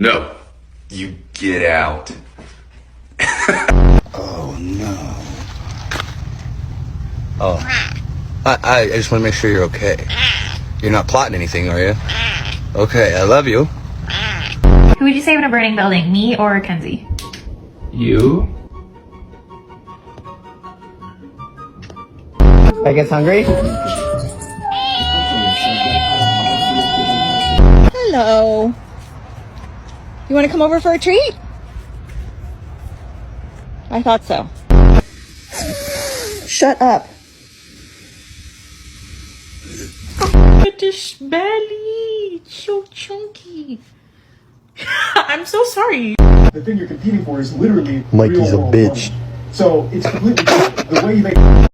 No. You get out. Oh no. Oh. I just want to make sure you're okay. You're not plotting anything, are you? Okay, I love you. Who would you save in a burning building, me or Kenzie? You? I guess hungry? Hello. You want to come over for a treat? I thought so. Shut up. Look at this belly. It's so chunky. I'm so sorry. The thing you're competing for is literally Mikey's real a world bitch. money. So it's completely different. The way you make